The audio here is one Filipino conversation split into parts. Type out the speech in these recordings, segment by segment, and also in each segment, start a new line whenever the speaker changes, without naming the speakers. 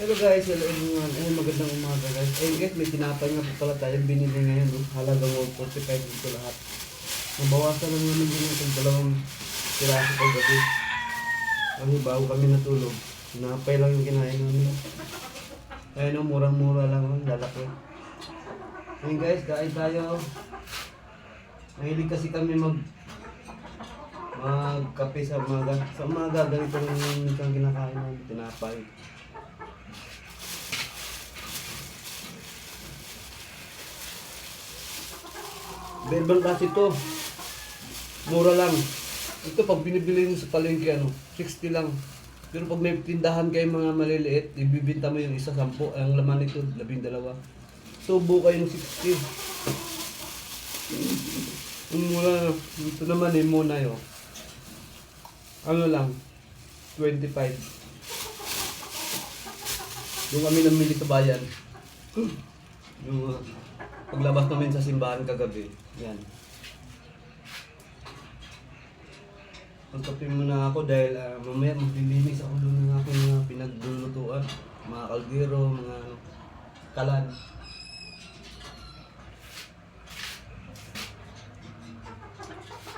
Hello guys, hello everyone. Ayun, magandang umaga guys. Ayun guys, may tinapay nga po pala tayo binili ngayon. No? Halagang 145 dito lahat. Nabawasan lang naman din itong dalawang piraso pag gabi. Kasi bago kami natulog, tinapay lang yung kinain namin. Ayun no, murang-mura lang, lalaki. Ayun guys, kain tayo. Mahilig kasi kami magkape sa umaga. Sa umaga, ganito lang yung kinakain namin, tinapay. Berbang kasi ito, mura lang. Ito pag binibili mo sa palengke, 60 lang. Pero pag may tindahan kayo mga maliliit, ibibinta mo yung isa 10. Ang laman nito, 12. Subo kayo ng 60. Yung mura, ito naman muna yun. Ano lang, 25. Yung kami namili sa bayan. Yung paglabas namin sa simbahan kagabi. Yan. Pagkape muna ako dahil mamaya maglilinis ako doon ng aking mga pinaglulutuan. Mga kaldero, mga kalan.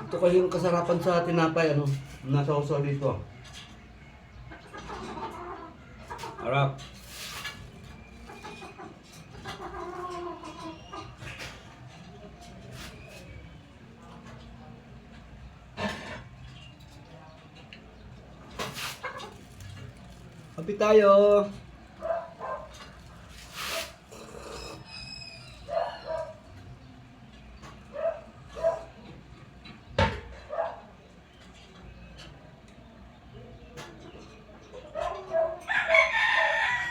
Ito kasi yung kasarapan sa tinapay, nasa uso dito. Harap. Kapi tayo.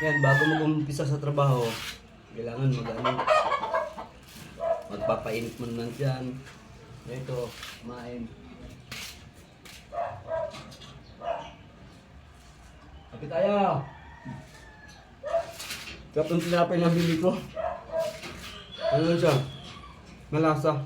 Yan, bago mag-umpisa sa trabaho, kailangan magpapainit mo naman dyan. Ito, kumain. Kapi tayo. Kapag tinapay na bili ko. Ano siya? Malasa.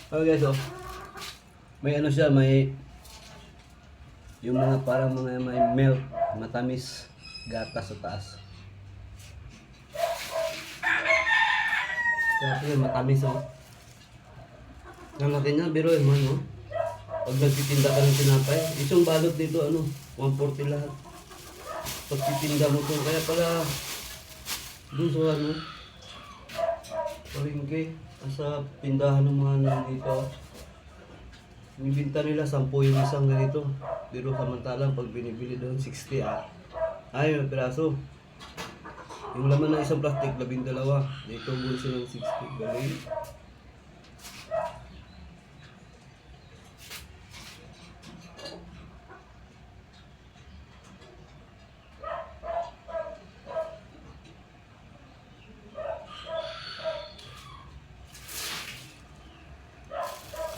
Oh guys, may siya, may yung mga parang mga may milk, matamis, gatas sa taas. Kaya yun, matamis Ang laki niya, biruin mo, pag nagtitinda ka ng tinapay, isang balot dito, 140 lahat. Pag titinda mo to, kaya pala, dun sa palengke, sa tindahan ng mga nandito, binibinta nila 10 yung isang ganito. Pero samantalang pag binibili doon 60 ay may piraso. Yung laman ng isang plastic 12. Dito bulso ng 60. Galing.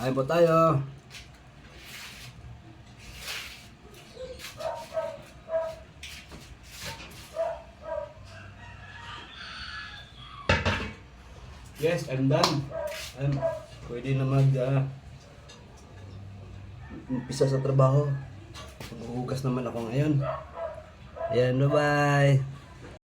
Ayun po tayo. Yes, I'm done. Pwede na umpisa sa trabaho. Maghuhugas naman ako ngayon. Ayan, bye-bye.